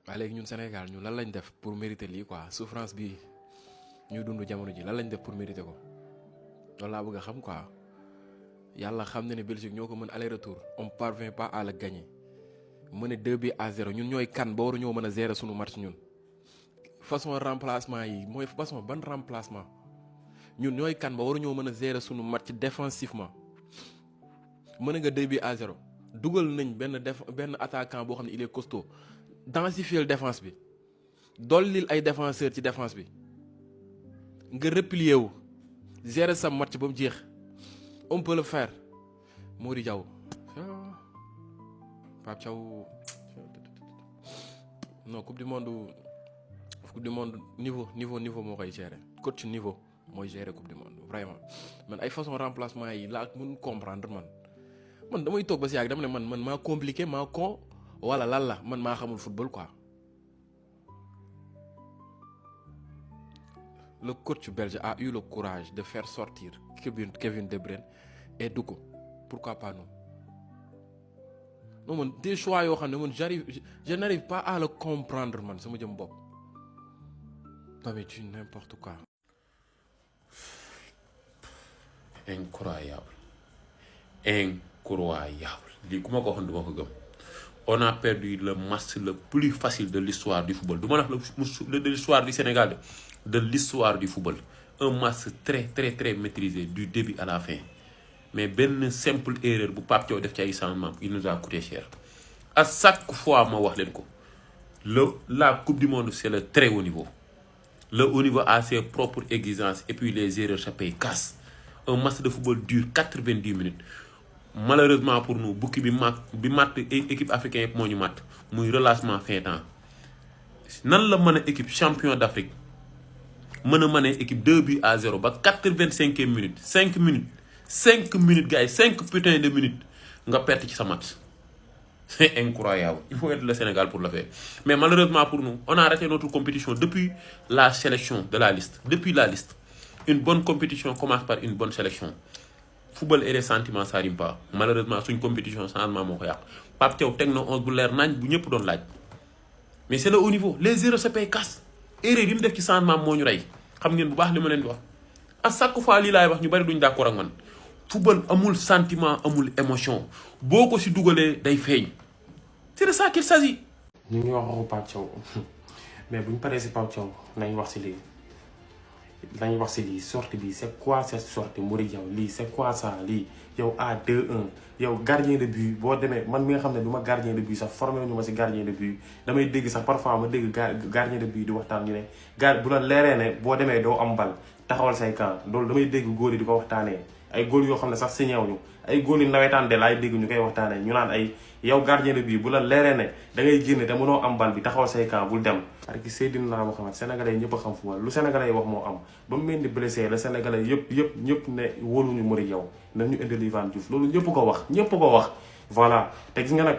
waaye léegi ñun Sénégal ñun lan lañ def pour mériter lii quoi souffrance bi ñuy dund jamono ji lan lañ def pour mériter ko loolu laa bëgg a xam quoi yàlla xam na ne Belgique ñoo ko mën aller retour on parvient pas à le gagner mën 2-0 ñun ñooy kan ba waru ñoo mën a gérer sunu match ñun façon remplacement yi mooy façon ban remplacement ñun ñooy kan ba waru ñoo mën a gérer sunu match défensivement mën nga 2-0 dugal nañ benn attaquant boo xam ne il est costaud densifier défense bi dollil ay défenseur ci défense bi nga replier wu gérer sa match ba mu jeex on peut le faire Mody Diaw Pape Thiaw non coupe du monde niveau moo koy gérer coach niveau mooy gérer coupe du monde vraiment man ay façon remplacement yi laa mun comprendre man damay toog ba si yàgg dama ne man maa compliqué maa con wala lan la man maa xamul football quoi. Le coach belge a eu le courage de faire sortir Kevin De Bruyne et Doucouré. Pourquoi pas non? Non man des choix yoo xam ne man je n'arrive pas à le comprendre man sama jëm bopp. Non mais tu n'importe quoi. Incroyable lii ku ma ko waxoon du ma ko gëm. On a perdu le match le plus facile de l'histoire du football du ma wax de l'histoire du Sénégal de l'histoire du football un match très maîtrisé du début à la fin mais benn simple erreur bu Pape Thiaw def ci ay changement il nous a coûté cher à chaque fois ma wax leen ko la coupe du monde c'est le très haut niveau. Le haut niveau a ses propres exigences et puis les erreurs ça paye casse. Un match de football dure 90 minutes. Malheureusement pour nous bukki bi matt équipe africaine yëpp moo ñu matt muy relâchement fin temps nan la mën a équipe champion d'Afrique mën a mën a équipe 2-0 ba 85e minute 5 minutes gars yi 5 putain de minutes nga perte ci sa match c'est incroyable il faut être le Sénégal pour le faire mais malheureusement pour nous on a raté notre compétition depuis la sélection de la liste depuis la liste une bonne compétition commence par une bonne sélection. Football et les sentiments ça rime pas malheureusement suñ compétition changement moo ko yàq Pape Thiaw teg na 11 bu leer nañ bu ñëpp doon laaj mais c'est le haut niveau les erreurs se paye casse erreur yi mu def ci changement moo ñu rey xam ngeen bu baax li ma leen di wax à chaque fois lii laay wax ñu bari duñ d'accord ak man football amul sentiment amul émotion boo ko si dugalee day feeñ c'est de ça qu'il s'agit. ñu ngi wax waxu Pape Thiaw mais buñ paree si Pape Thiaw nañ wax si lii. dañuy wax si lii sortie bi c'est quoi cette sortie Mody Diaw lii c'est quoi ça lii yow à 2-1 yow gardien de but boo demee man mi nga xam ne du ma gardien de but sax formé ñu ma si gardien de but damay dégg sax parfois ma dégg gardien de but di waxtaan ñu ne bu la leeree ne boo demee doo am bal taxawal say camp loolu damay dégg góor yi di ko waxtaanee ay góor yoo xam ne sax si ñëw ñu ay góor yu nawetaan de laay dégg ñu koy waxtaanee ñu naan ay yow gardien de but bu la leeree ne da ngay génn te mënoo am bal bi taxawal say camp bul dem. parce que Seydina Mohamed sénégalais yi ñëpp a xam fu lu sénégalais yi wax moo am ba mu mel ni blessé la sénégalais ñëpp ne wóoluñu Mody Diaw nañ ñu indi Ivan Diouf loolu ñëpp ko wax voilà te gis nga nag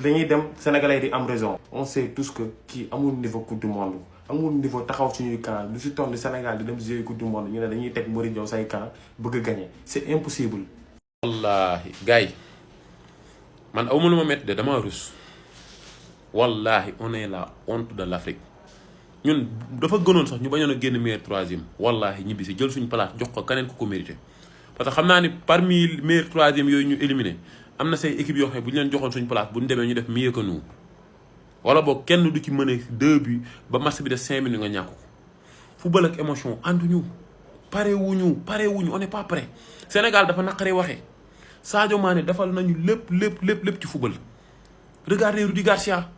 dañuy dem sénégalais yi di am raison. on sait tous que kii amul niveau coupe du monde amul niveau taxaw suñuy camp lu si toll Sénégal di dem jouer coupe du monde ñu ne dañuy teg Mody Diaw say camp bëgg a gagner c'est impossible. wallahi gars yi man awma lu ma métti de dama rus wallahi on est la honte de l'Afrique ñun dafa gënoon sax ñu bañoon a génn meilleur troisième wallahi ñibbi si jël suñu place jox ko keneen ku ko mérité parce que xam naa ni parmi meilleur troisième yooyu ñu éliminé am na say équipe yoo xam ne bu ñu leen joxoon suñu place bu ñu demee ñu def mieux que nous wala boog kenn du ci mën a 2 buts ba match bi def 5 minutes nga ñàkk ko football ak émotion ànduñu parewuñu on n'est pas prêt Sénégal dafa naqaree waxee Sadio Mané defal nañu lépp ci football regardez Rudi Garcia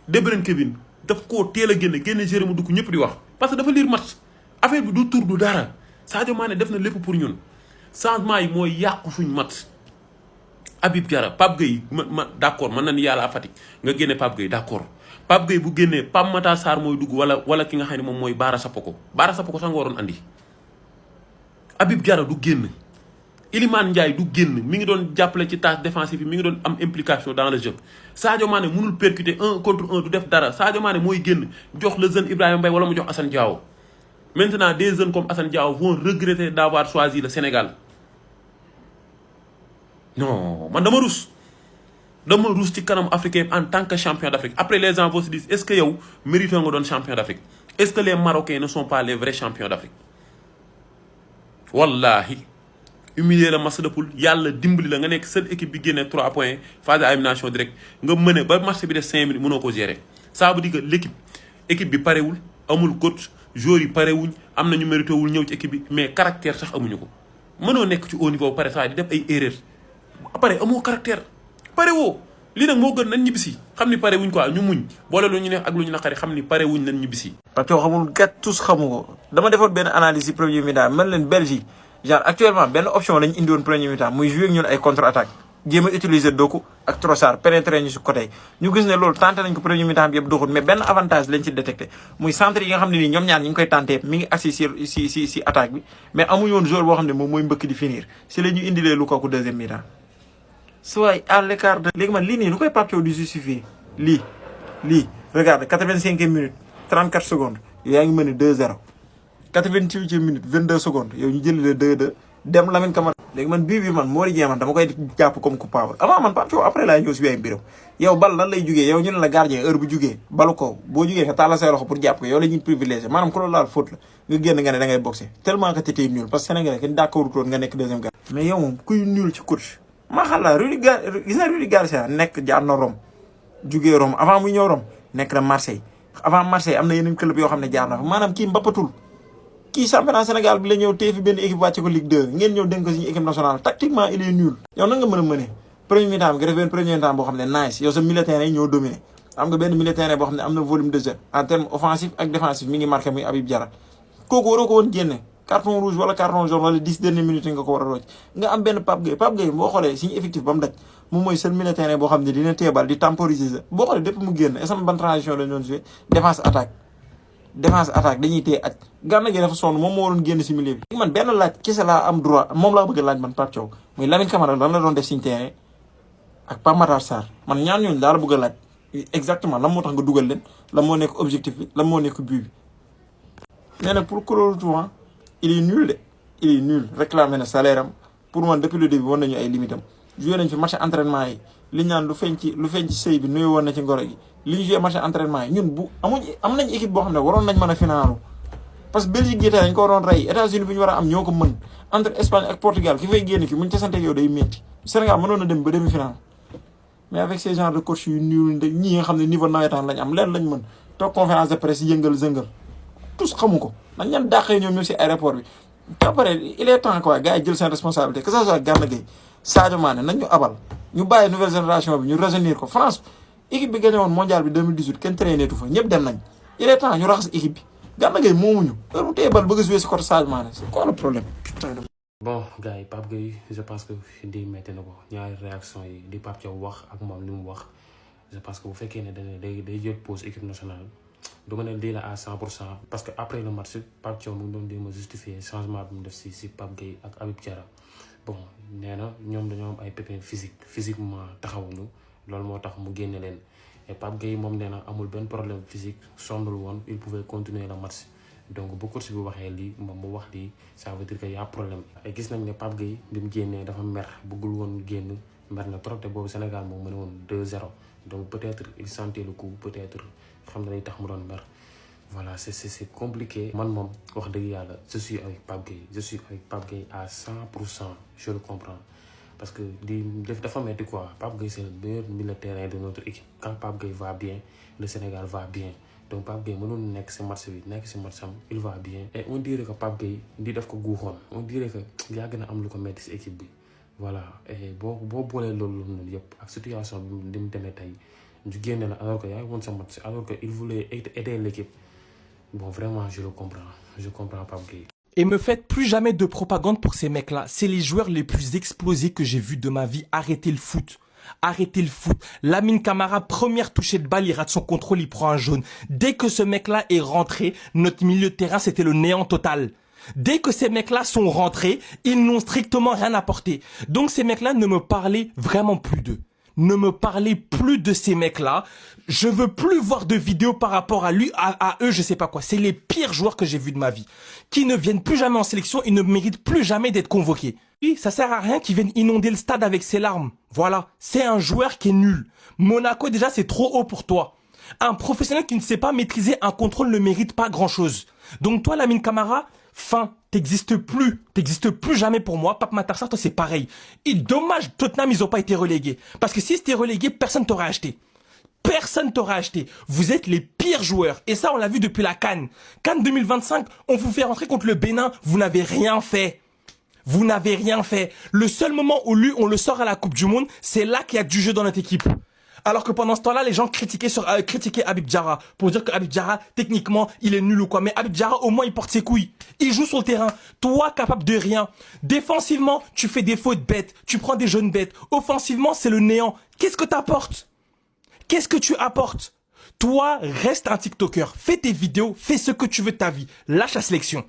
De Bruyne Kevin daf koo teel a génne Jérôme Dukku ñëpp di wax parce que dafa lire match affaire bi du tour du dara Sadio Mané def na lépp pour ñun changement yi mooy yàqu suñ match Habib Diarra Pape Gueye ma d'accord mën na ni yàlla Fatick nga génne Pape Gueye d'accord Pape Gueye bu génnee Pape Matar Sarr mooy dugg wala ki nga xam ne moom mooy Bara Sapoko sax nga waroon andi Habib Diarra du génn Iliman Ndiaye du génn mi ngi doon jàppale ci tâche défensive bi mi ngi doon am implication dans le jeu Sadio Mané mënul percuter 1 contre 1 du def dara Sadio Mané mooy génn jox le jeune Ibrahima Mbaye wala mu jox Assane Diao maintenant des jeunes comme Assane Diao vont regretter d'avoir choisi le Sénégal non man dama rus dama ruus ci kanam africain en tant que champion d'Afrique après les gens vont se dire est-ce que yow mérite nga doon champion d'Afrique est-ce que les Marocains ne sont pas les vrais champions d'Afrique wallahi humilier la match de poule yàlla dimbali la nga nekk seule équipe bi génne 3 points phase d'élimination direct nga mëne ba match bi def 5 minutes mënoo ko gérer ça veut dire que l'équipe équipe bi parewul amul coach joueurs yi parewuñ am na ñu mérité wul ñëw ci équipe bi mais caractère sax amuñu ko mënoo nekk ci haut niveau pare saa di def ay erreurs après amoo caractère pare woo lii nag moo gën nañ ñibbisi xam ni pare wuñ quoi ñu muñ boole lu ñu neex ak lu ñu naqari xam ni pare wuñ nañ ñibbisi. Pape Thiaw xamul gàtt tous xamu ko dama defoon benn analyse ci premier mi-temps man leen Belgique genre actuellement benn option lañ indi woon premier mi-temps muy jouer ak ñun ay contre attaque jéem a utiliser Doku ak Trossard pénétrer ñu si côté ñu gis ne loolu tenté nañ ko premier mi-temps bi yëpp doxul mais benn avantage lañ ci détecté muy centre yi nga xam ne nii ñoom ñaar ñi ngi koy tenté mi ngi assis si attaque bi mais amuñu woon joueur boo xam ne moom mooy mbëkk di finir si la ñu indilee Lukaku deuxième mi-temps soit à l'écart de léegi man lii nii lu koy Pape Thiaw di justifier lii regarde 85e minute 34 secondes yow yaa ngi mën a 2-0 88e minute 22 secondes yow ñu jëlee 2-2 dem Lamine Camara. léegi man bii bi man Mody Dieng man dama koy jàpp comme coupable avant man Pape Thiaw après laay ñëw si ay mbiram yow bal lan lay jugee yow ñu ne la gardien heure bu jugee balu ko boo jugee nga tàllal say loxo pour jàpp ko yow la ñuy privilégié maanaam ku la laal faute la nga génn nga ne da ngay boxé tellement que t'étais nul parce que Sénégalais kenn d'accord toon nga nekk deuxième gardien. mais yow moom kuy nul ci coach maa xala Rudi Garcia nekk jaar na Rome jugee Rome avant muy ñëw Rome nekk na Marseille avant Marseille am na yeneen club yoo xam ne jaar na fa maanaam kii mbappatul kii championnat Sénégal bi la ñëw téye fi benn équipe wàcce ko Ligue 2 ngeen ñëw dénk ko suñu équipe nationale tactiquement il est nul. yow nan nga mën a mëne premier mi-temps bi nga def benn premier mi-temps boo xam ne nice yow sa milieu terrain yi ñoo dominé am nga benn milieu terrain boo xam ne am na volume de jeu en terme offensif ak défensif mi ngi marqué muy Habib Diarra kooku waroo ko woon génne carton rouge wala carton jaune wala 10 dernières minutes nga ko war a rocc nga am benn Pape Gueye boo xoolee suñu effectif ba mu daj moom mooy seul milieu terrain boo xam ne dina teebal di temporiser boo xoolee depuis mu génn est-ce que ban transition la ñu doon joué défense attaque dañuy téye aj Gana Gueye dafa sonn moom moo waroon génn si milieu bi. man benn laaj kese laa am droit moom laa bëgg a laaj man Pape Thiaw muy Lamine Camara lan la doon def suñu terrain ak Pape Matar Sarr man ñaan ñooñu daal la bëgg a laaj exactement lan moo tax nga dugal leen lan moo nekk objectif bi lan moo nekk but bi. mais nag pour clore tout il est nul de il est nul réclamé na salaire am pour man depuis le début woon nañu ay limites am joué nañ fi match entraînement yi li ñu naan lu feeñ ci sëy bi nuyu woon na ci ngoro gi li ñu joué match entraînement yi ñun bu am nañ équipe boo xam ne waroon nañ mën a finaalu parce que Belgique gi tey dañ ko waroon rey États-Unis bi ñu war a am ñoo ko mën entre Espagne ak Portugal ki fay génn ki muñ ca sante yow day métti Sénégal mënoon na dem ba demi-finale mais avec ces genres de coach yu nul ñi nga xam ne niveau nawetaan lañ am leen lañ mën toog conférence de presse yëngal zëngal tous xamu ko nañ leen dàqee ñoom ñëw si aéroport bi ba pare il est temps quoi gars yi jël seen responsabilité que ça soit Gana Gueye Sadio Mané nañ ñu abal ñu bàyyi nouvelle génération bi ñu rajeunir ko France équipe bi gagné woon mondial bi 2018 kenn traîné tu fa ñëpp dem nañ il est temps ñu raxas équipe bi Gana Gueye moomuñu heure bu téye bal bëgg a jouer si côté Sadio Mané c'est quoi le problème putain de. bon gars yi Pape Gueye je pense que di metti na ko ñaari réaction yi di Pape Thiaw wax ak moom li mu wax je pense que bu fekkee ne day jël pause équipe nationale du ma ne lii la à 100% parce que après le match Pape Thiaw mu ngi doon jéem a justifier changement bi mu def si Pape Gueye ak Habib Diarra bon nee na ñoom dañoo am ay pépins physiquement taxawuñu loolu moo tax mu génne leen et Pape Gueye moom nee na amul benn problème physique sonnul woon il pouvait continuer le match donc bu coach bi waxee lii moom mu wax lii ça veut dire que y a problème. et gis nañ ne Pape Gueye bi mu génnee dafa mer bëggul woon génn mer na trop te boobu Sénégal moom mu ne woon 2-0 donc peut-être il sentait le coup peut-être xam na day tax mu doon mer voilà c'est compliqué. man moom wax dëgg yàlla je suis avec Pape Gueye à 100% je le comprends parce que dafa metti quoi. Pape Gueye c'est le meilleur milieu de terrain de notre équipe quand Pape Gueye va bien le Sénégal va bien donc Pape Gueye mënul nekk si match bi nekk si match am il va bien et on dirait que Pape Gueye di def ko guuxoon on dirait que yàgg na am lu ko metti si équipe bi voilà et boo boolee loolu noonu yëpp ak situation bi mu demee tey ñu génne la alors que yaa ngi woon sa match alors que il voulait aider l'équipe bon vraiment je comprends Pape Gueye. Et me faites plus jamais de propagande pour ces mecs-là. C'est les joueurs les plus explosés que j'ai vus de ma vie. Arrêtez le foot. Arrêtez le foot. Lamine Camara, première touchée de balle, il rate son contrôle, il prend un jaune. Dès que ce mec-là est rentré, notre milieu de terrain, c'était le néant total. Dès que ces mecs-là sont rentrés, ils n'ont strictement rien apporté. Donc ces mecs-là, ne me parlez vraiment plus d'eux. Ne me parlez plus de ces mecs-là. Je veux plus voir de vidéos par rapport à lui, à eux, je sais pas quoi. C'est les pires joueurs que j'ai vus de ma vie. Qui ne viennent plus jamais en sélection, ils ne méritent plus jamais d'être convoqués. Oui, ça sert à rien qu'ils viennent inonder le stade avec ses larmes. Voilà. C'est un joueur qui est nul. Monaco, déjà, c'est trop haut pour toi. Un professionnel qui ne sait pas maîtriser un contrôle ne mérite pas grand-chose. Donc toi, Lamine Camara, fin, t'existes plus. T'existes plus jamais pour moi. Pape Matar Sarr, toi, c'est pareil. Et dommage, Tottenham, ils ont pas été relégués. Parce que si c'était relégué, personne t'aurait acheté. Personne t'aura acheté. Vous êtes les pires joueurs. Et ça, on l'a vu depuis la CAN. CAN 2025, on vous fait rentrer contre le Bénin. Vous n'avez rien fait. Vous n'avez rien fait. Le seul moment où lui, on le sort à la Coupe du Monde, c'est là qu'il y a du jeu dans notre équipe. Alors que pendant ce temps-là, les gens critiquaient Habib Diarra pour dire que Habib Diarra, techniquement, il est nul ou quoi. Mais Habib Diarra, au moins, il porte ses couilles. Il joue sur le terrain. Toi, capable de rien. Défensivement, tu fais des fautes bêtes. Tu prends des jeunes bêtes. Offensivement, c'est le néant. Qu'est-ce que t'apportes? Qu'est-ce que tu apportes? Toi, reste un TikToker. Fais tes vidéos. Fais ce que tu veux de ta vie. Lâche la sélection.